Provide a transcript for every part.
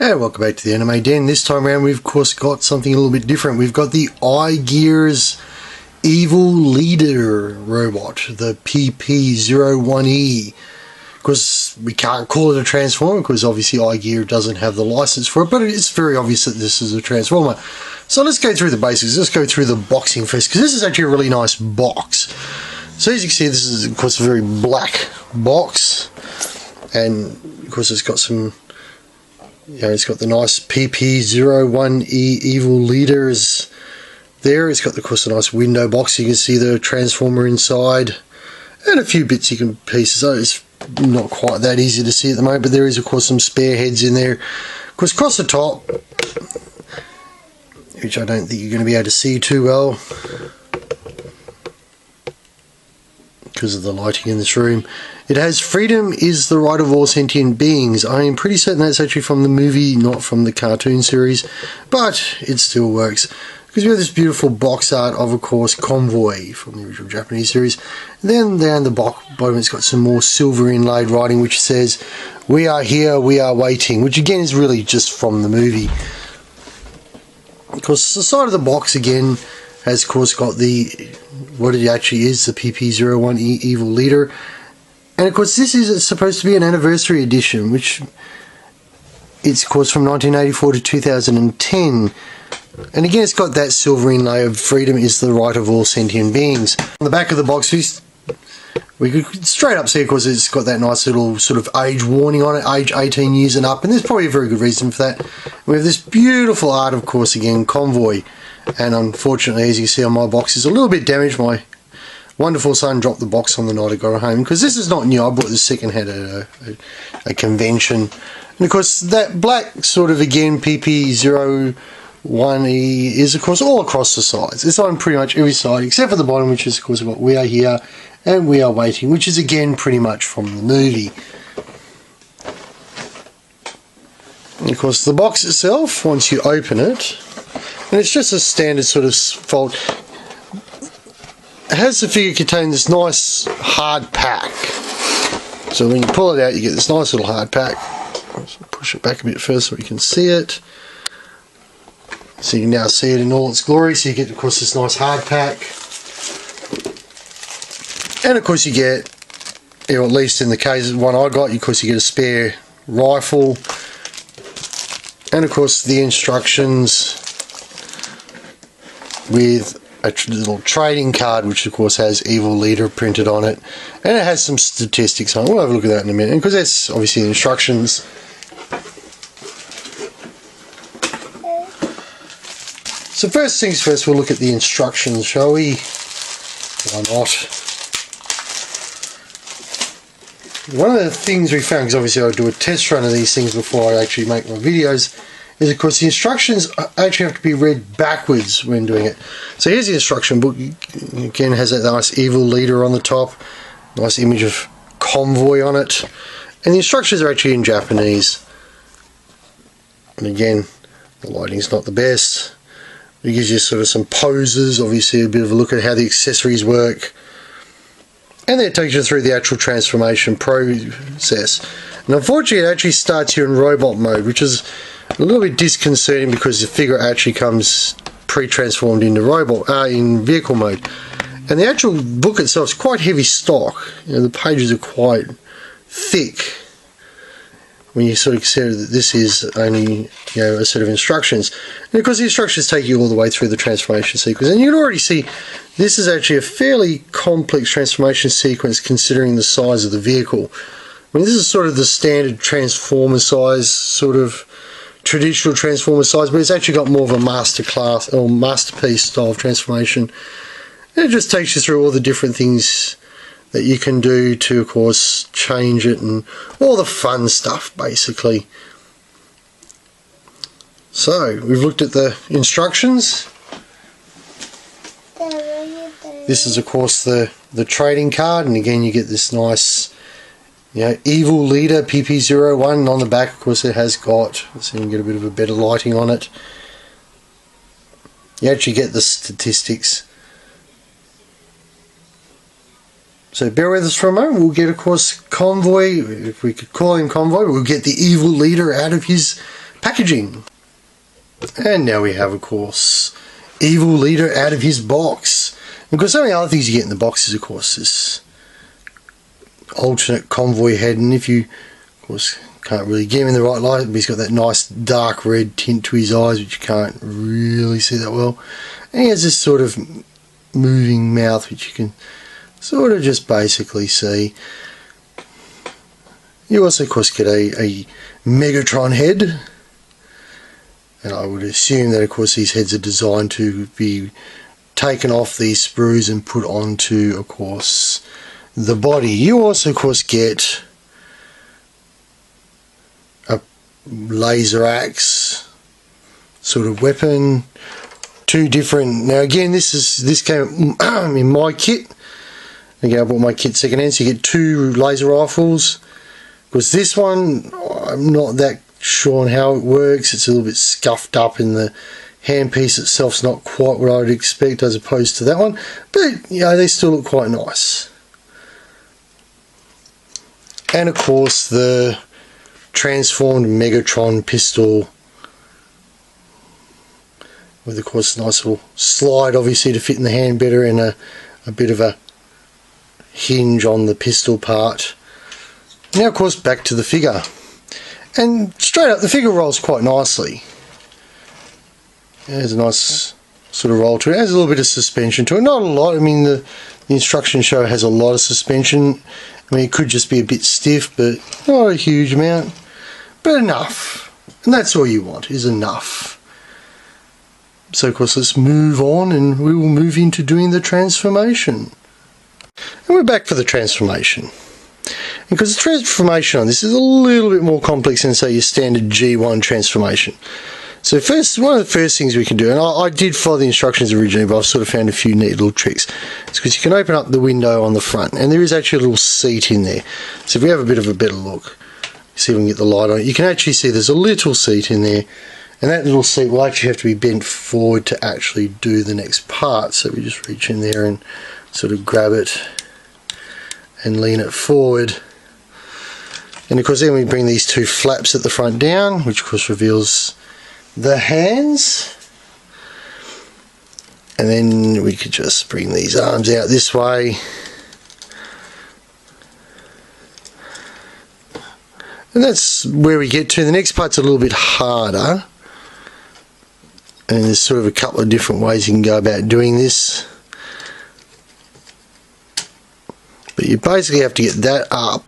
And welcome back to the Anime Den. This time around we've of course got something a little bit different. We've got the iGear's Evil Leader robot, the PP01E. Of course we can't call it a transformer because obviously iGear doesn't have the license for it, but it's very obvious that this is a transformer. So let's go through the basics. Let's go through the boxing first, because this is actually a really nice box. So as you can see, this is of course a very black box, and of course it's got some, it's got the nice PP01E Evil Leaders there. It's got, of course, a nice window box. You can see the transformer inside and a few bits you can pieces. So it's not quite that easy to see at the moment, but there is, of course, some spare heads in there. Of course, across the top, which I don't think you're going to be able to see too well because of the lighting in this room. It has "Freedom is the right of all sentient beings." I am pretty certain that's actually from the movie, not from the cartoon series, but it still works. Because we have this beautiful box art of course, Convoy from the original Japanese series. And then down the bottom it's got some more silver inlaid writing which says, "We are here, we are waiting," which again is really just from the movie. Of course, the side of the box again has, of course, got what it actually is, the PP01E Evil Leader. And of course this is supposed to be an anniversary edition, which it's, of course, from 1984 to 2010. And again it's got that silver inlay of "Freedom is the right of all sentient beings." On the back of the box we could straight up see, of course, it's got that nice little sort of age warning on it, age 18 years and up, and there's probably a very good reason for that. We have this beautiful art, of course, again, Convoy. And unfortunately, as you see on my box, is a little bit damaged. My wonderful son dropped the box on the night I got it home, because this is not new. I bought this second hand at a convention. And of course that black sort of, again, PP01E is, of course, all across the sides. It's on pretty much every side except for the bottom, which is, of course, what "We are here and we are waiting," which is again pretty much from the movie. And of course the box itself, once you open it, and it's just a standard sort of fold, it has the figure contain this nice hard pack. So when you pull it out, you get this nice little hard pack. Let's push it back a bit further so we can see it. So you can now see it in all its glory. So you get, of course, this nice hard pack. And of course you get, at least in the case of the one I got, of course you get a spare rifle. And of course the instructions with a little trading card, which of course has Evil Leader printed on it. And it has some statistics on it. We'll have a look at that in a minute. And because that's obviously the instructions. So first things first, we'll look at the instructions, shall we? Why not? One of the things we found, because obviously I do a test run of these things before I actually make my videos, is of course the instructions actually have to be read backwards when doing it. So here's the instruction book. Again, has that nice Evil Leader on the top, nice image of Convoy on it, and the instructions are actually in Japanese. And again, the lighting's not the best. It gives you sort of some poses, obviously a bit of a look at how the accessories work. And then it takes you through the actual transformation process. And unfortunately it actually starts here in robot mode, which is a little bit disconcerting because the figure actually comes pre-transformed into in vehicle mode. And the actual book itself is quite heavy stock. The pages are quite thick when you sort of consider that this is only a set of instructions. And of course the instructions take you all the way through the transformation sequence, and you can already see this is actually a fairly complex transformation sequence considering the size of the vehicle. I mean, this is sort of the standard transformer size, sort of traditional transformer size, but it's actually got more of a masterclass or masterpiece style of transformation. And it just takes you through all the different things that you can do to, of course, change it and all the fun stuff, basically. So, we've looked at the instructions. This is, of course, the trading card, and again you get this nice, Evil Leader PP01, and on the back, of course, it has got, so you can get a bit of a better lighting on it. You actually get the statistics. So bear with us for a moment. We'll get, of course, Convoy, if we could call him Convoy, we'll get the Evil Leader out of his packaging. And now we have, of course, Evil Leader out of his box. And of course, some of the other things you get in the box is, of course, this alternate convoy head. And if you, of course, can't really get him in the right light, but he's got that nice dark red tint to his eyes, which you can't really see that well. And he has this sort of moving mouth, which you can sort of just basically see. You also, of course, get a Megatron head. And I would assume that, of course, these heads are designed to be taken off these sprues and put onto, of course, the body. You also, of course, get a laser axe sort of weapon. Two different. Now, again, this came in my kit. Again, I bought my kit secondhand, so you get two laser rifles. Because this one, I'm not that sure on how it works. It's a little bit scuffed up, and the handpiece itself's not quite what I would expect as opposed to that one, but you know, they still look quite nice. And of course the transformed Megatron pistol with, of course, a nice little slide obviously to fit in the hand better, and a bit of a hinge on the pistol part. Now, of course, back to the figure. And straight up, the figure rolls quite nicely. There's a nice sort of roll to it. It has a little bit of suspension to it. Not a lot. I mean, the instruction show has a lot of suspension. I mean, it could just be a bit stiff, but not a huge amount. But enough. And that's all you want, is enough. So, of course, let's move on, and we will move into doing the transformation. And we're back for the transformation. Because the transformation on this is a little bit more complex than, say, your standard G1 transformation. So first, one of the first things we can do, and I did follow the instructions originally, but I've sort of found a few neat little tricks. It's because you can open up the window on the front, and there is actually a little seat in there. So if we have a bit of a better look, see if we can get the light on it, you can actually see there's a little seat in there, and that little seat will actually have to be bent forward to actually do the next part. So we just reach in there and sort of grab it and lean it forward. And of course then we bring these two flaps at the front down, which of course reveals the hands. And then we could just bring these arms out this way. And that's where we get to. The next part's a little bit harder. And there's sort of a couple of different ways you can go about doing this. But you basically have to get that up,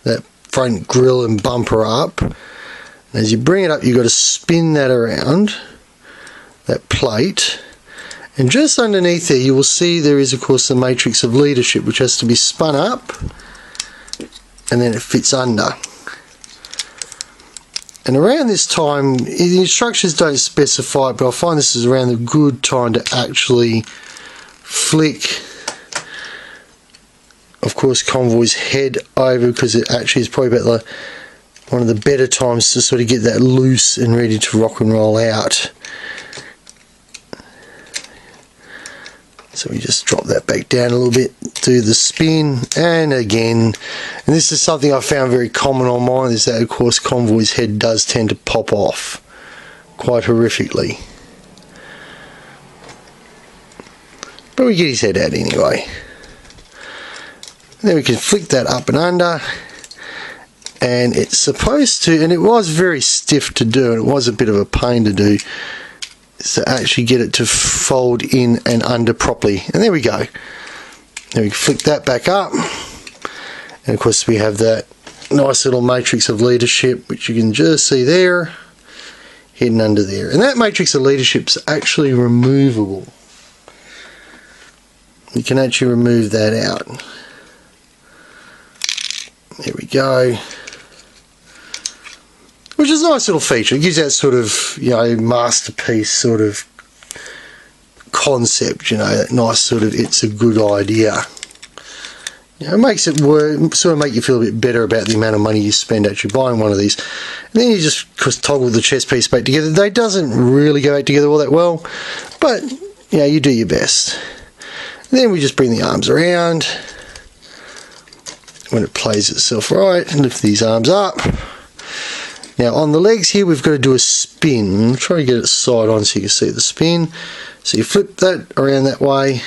that front grille and bumper up. And as you bring it up, you've got to spin that around, that plate. And just underneath there, you will see there is, of course, the matrix of leadership, which has to be spun up, and then it fits under. And around this time, the instructions don't specify it, but I find this is around the good time to actually flick, of course, Convoy's head over, because it actually is probably about one of the better times to sort of get that loose and ready to rock and roll out. So we just drop that back down a little bit, do the spin, and again, and this is something I found very common on mine, is that of course Convoy's head does tend to pop off quite horrifically. But we get his head out anyway. And then we can flick that up and under, and it's supposed to, and it was very stiff to do, and it was a bit of a pain to do, is to actually get it to fold in and under properly. And there we go. Then we flick that back up, and of course we have that nice little matrix of leadership, which you can just see there, hidden under there. And that matrix of leadership is actually removable. You can actually remove that out. There we go. Which is a nice little feature. It gives that sort of, you know, masterpiece sort of concept, you know, that nice sort of, it's a good idea. You know, it makes it work, sort of make you feel a bit better about the amount of money you spend actually buying one of these. And then you just toggle the chest piece back together. They doesn't really go back together all that well, but, you know, you do your best. And then we just bring the arms around. When it plays itself right, and lift these arms up. Now on the legs here we've got to do a spin. I'll try to get it side on so you can see the spin. So you flip that around that way,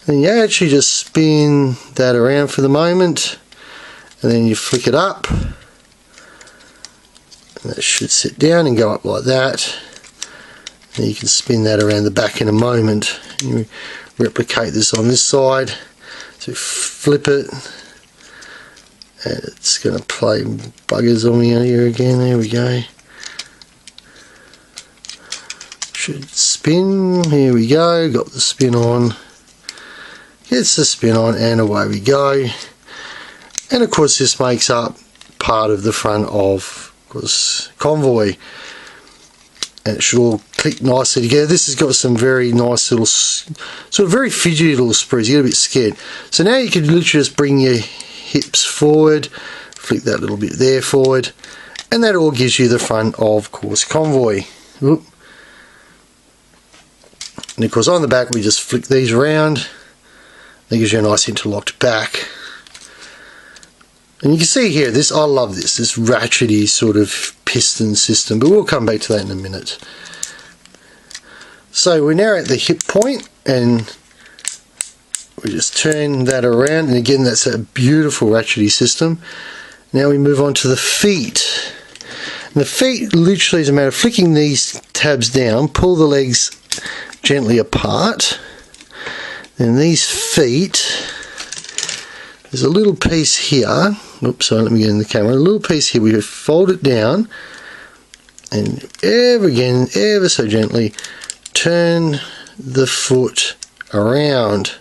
and you actually just spin that around for the moment, and then you flick it up, and that should sit down and go up like that. And you can spin that around the back in a moment. You replicate this on this side, so flip it, and it's going to play buggers on me here again. There we go. Should spin. Here we go. Got the spin on. Gets the spin on, and away we go. And of course, this makes up part of the front of course convoy, and it should all click nicely together. This has got some very nice little, sort of very fidgety little sprues. You get a bit scared. So now you can literally just bring your hips forward, flick that little bit there forward, and that all gives you the front of course convoy. Oop. And of course on the back we just flick these around. That gives you a nice interlocked back. And you can see here, this, I love this ratchety sort of piston system, but we'll come back to that in a minute. So we're now at the hip point, and we just turn that around, and again that's a beautiful ratchety system. Now we move on to the feet. And the feet literally is a matter of flicking these tabs down, pull the legs gently apart. Then these feet, there's a little piece here. Oops, sorry, let me get in the camera. A little piece here. We fold it down, and ever so gently, turn the foot around,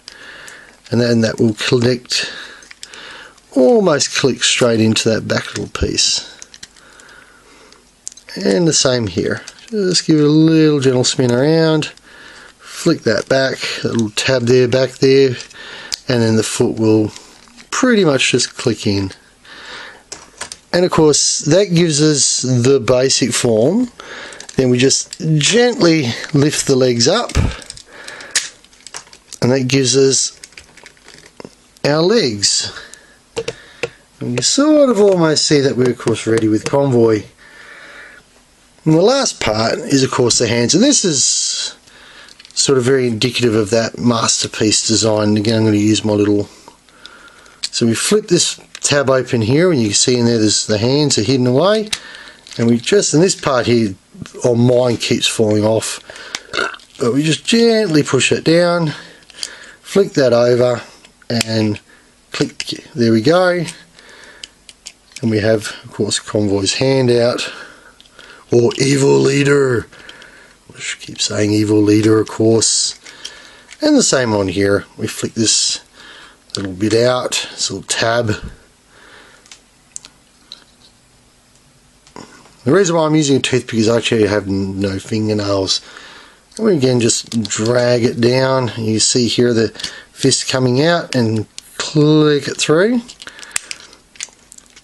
and then that will connect, almost click straight into that back little piece. And the same here. Just give it a little gentle spin around. Flick that back, that little tab there, back there, and then the foot will pretty much just click in. And of course that gives us the basic form. Then we just gently lift the legs up, and that gives us our legs. And you sort of almost see that we're of course ready with convoy. And the last part is of course the hands, and this is sort of very indicative of that masterpiece design. Again, I'm going to use my little, so we flip this tab open here, and you can see in there there's the hands are hidden away, and we just, in this part here, mine keeps falling off, but we just gently push it down, flick that over, and click, there we go, and we have of course convoy's hand out, or evil leader. I should keep saying evil leader, of course. And the same on here. We flick this little bit out, this little tab. The reason why I'm using a toothpick is I actually have no fingernails. And we again just drag it down. You see here the fist coming out, and click it through.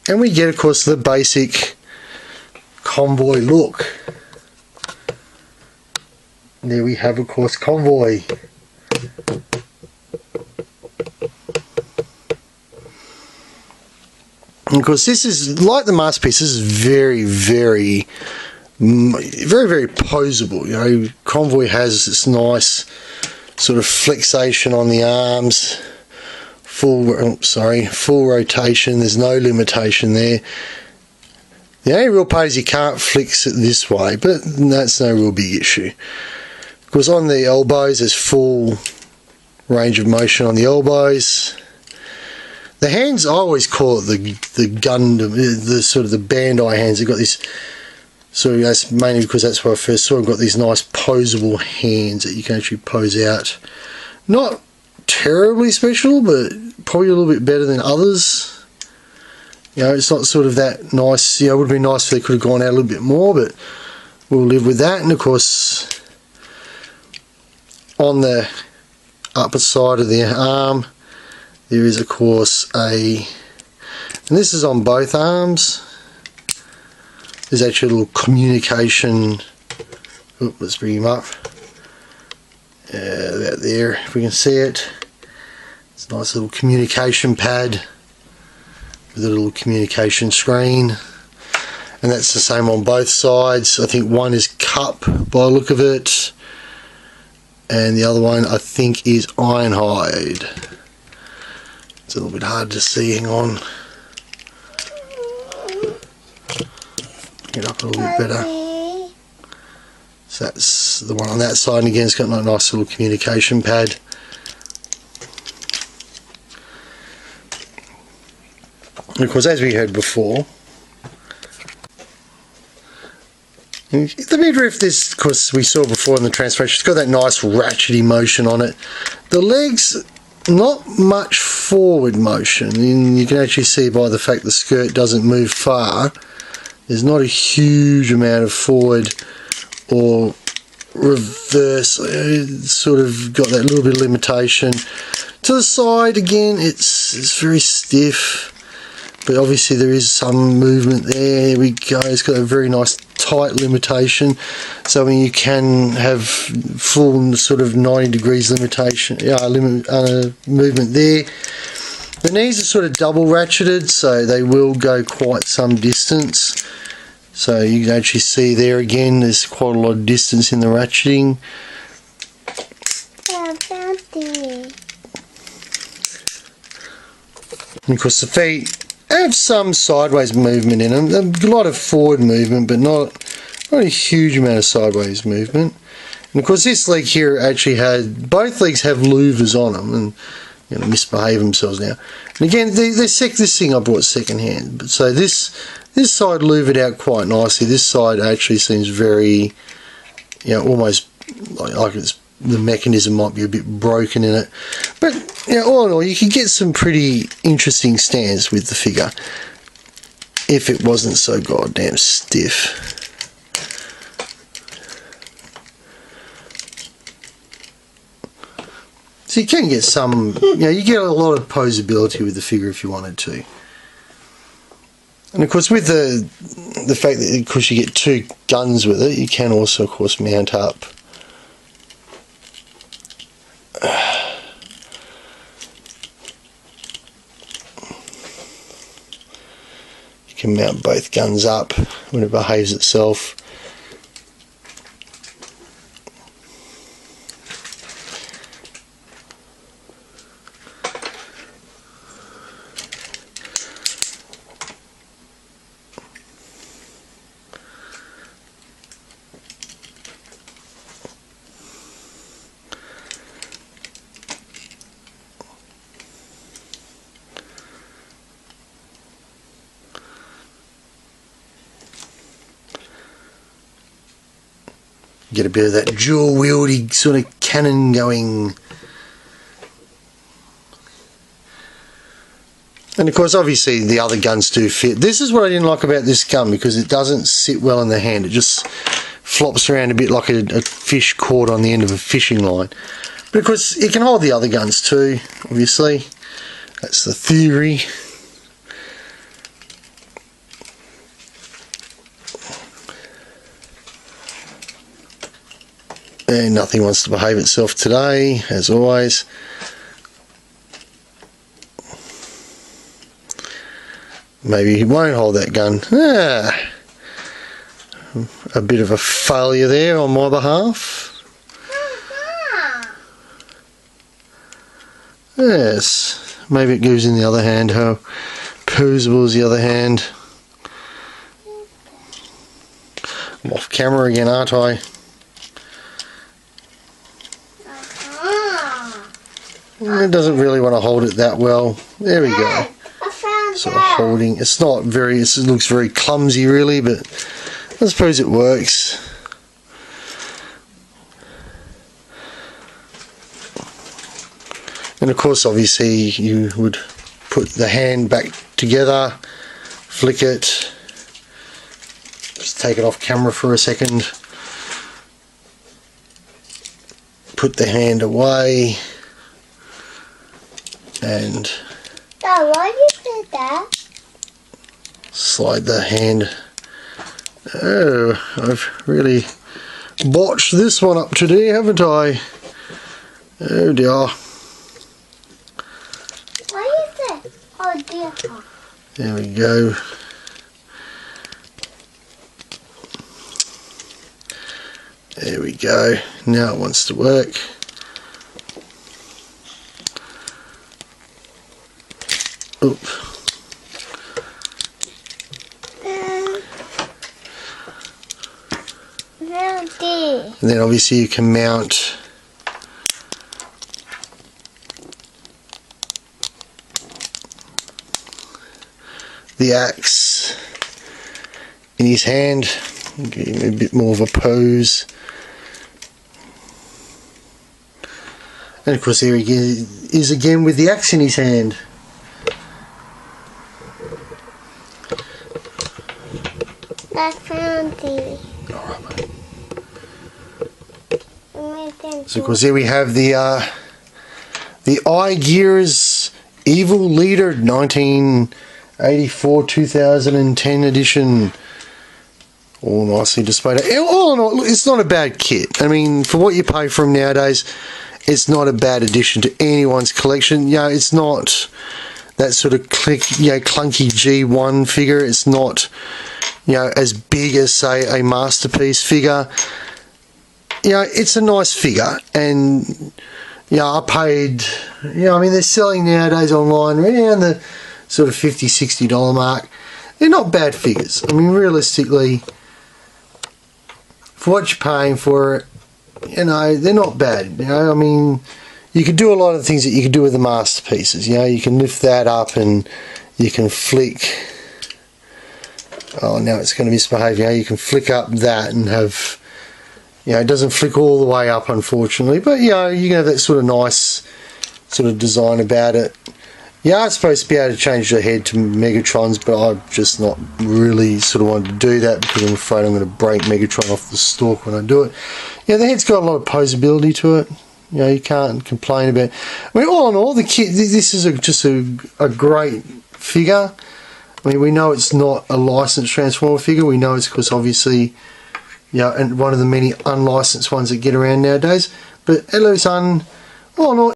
And we get of course the basic convoy look. There we have of course convoy. And of course this is, like the masterpiece, this is very posable. You know, convoy has this nice sort of flexation on the arms, full rotation, there's no limitation there. The only real part is you can't flex it this way, but that's no real big issue. Because on the elbows there's full range of motion on the elbows. The hands, I always call it the Gundam, the sort of the Bandai hands. They've got this, so that's mainly because that's where I first saw them, got these nice posable hands that you can actually pose out. Not terribly special, but probably a little bit better than others. You know, it's not sort of that nice, you know, it would be nice if they could have gone out a little bit more, but we'll live with that. And of course, on the upper side of the arm, there is of course and this is on both arms, there's actually a little communication, let's bring him up, about there, if we can see it. It's a nice little communication pad with a little communication screen. and that's the same on both sides. I think one is cup by the look of it, and the other one I think is ironhide. It's a little bit hard to see, hang on. Get up a little bit better. So that's the one on that side, and again it's got a nice little communication pad. And of course, as we heard before, the midriff, this, of course, we saw before in the transformation, it's got that nice ratchety motion on it. The legs, not much forward motion, and you can actually see by the fact the skirt doesn't move far, there's not a huge amount of forward or reverse. It's sort of got that little bit of limitation. To the side, again, it's very stiff, but obviously there is some movement there. There we go. It's got a very nice tight limitation, so I mean you can have full sort of 90 degrees limitation, movement there. The knees are sort of double ratcheted, so they will go quite some distance. So you can actually see there again, there's quite a lot of distance in the ratcheting. And of course the feet have some sideways movement in them, a lot of forward movement, but not a huge amount of sideways movement. And of course this leg here actually had, both legs have louvers on them, and going to misbehave themselves now. And again, this thing I bought second hand, but so this side louvered out quite nicely. This side actually seems very, almost like it's, the mechanism might be a bit broken in it. But all in all, you could get some pretty interesting stance with the figure if it wasn't so goddamn stiff. So you can get some, you get a lot of posability with the figure if you wanted to. And of course with the fact that, of course, you get two guns with it, you can also, of course, mount up you can mount both guns up when it behaves itself. Get a bit of that dual wieldy sort of cannon going. And of course, obviously the other guns do fit. This is what I didn't like about this gun, because it doesn't sit well in the hand. It just flops around a bit like a fish caught on the end of a fishing line. But of course it can hold the other guns too, obviously. That's the theory. And nothing wants to behave itself today, as always. Maybe he won't hold that gun. A bit of a failure there on my behalf. Yes, maybe it goes in the other hand. How posable is the other hand? I'm off camera again, aren't I? It doesn't really want to hold it that well. There we go. Sort of holding. It's not very, it looks very clumsy really, but I suppose it works. And of course, obviously, you would put the hand back together, flick it, just take it off camera for a second, put the hand away, and Dad, why did you say that? Slide the hand. Oh, I've really botched this one up today, haven't I? Oh dear. Why is it? Oh dear. There we go. There we go. Now it wants to work. Oop. And then obviously you can mount the axe in his hand, give him a bit more of a pose. And of course there he is again with the axe in his hand. I found it. Alright, mate. So of course there we have the iGear's Evil Leader 1984-2010 edition. All nicely displayed. All in all, it's not a bad kit. I mean, for what you pay for them nowadays, it's not a bad addition to anyone's collection. You know, it's not that sort of clunky G1 figure. It's not, you know, as big as, say, a Masterpiece figure. You know, it's a nice figure, and you know, I paid, you know, I mean, they're selling nowadays online around the sort of $50-60 mark. They're not bad figures. I mean, realistically, for what you're paying for it, you know, they're not bad. You know, I mean, you could do a lot of things that you could do with the Masterpieces. You know, you can lift that up and you can flick. Oh, now it's going to misbehave. You know, you can flick up that and have, you know, it doesn't flick all the way up, unfortunately, but you know, you can have that sort of nice sort of design about it. Yeah, it's supposed to be able to change the head to Megatron's, but I've just not really sort of wanted to do that because I'm afraid I'm going to break Megatron off the stalk when I do it. Yeah, the head's got a lot of posability to it. You know, you can't complain about it. I mean, all in all, the kit, this is just a great figure. I mean, we know it's not a licensed Transformer figure. We know it's because obviously, you know, and one of the many unlicensed ones that get around nowadays. But hello, son. All in all,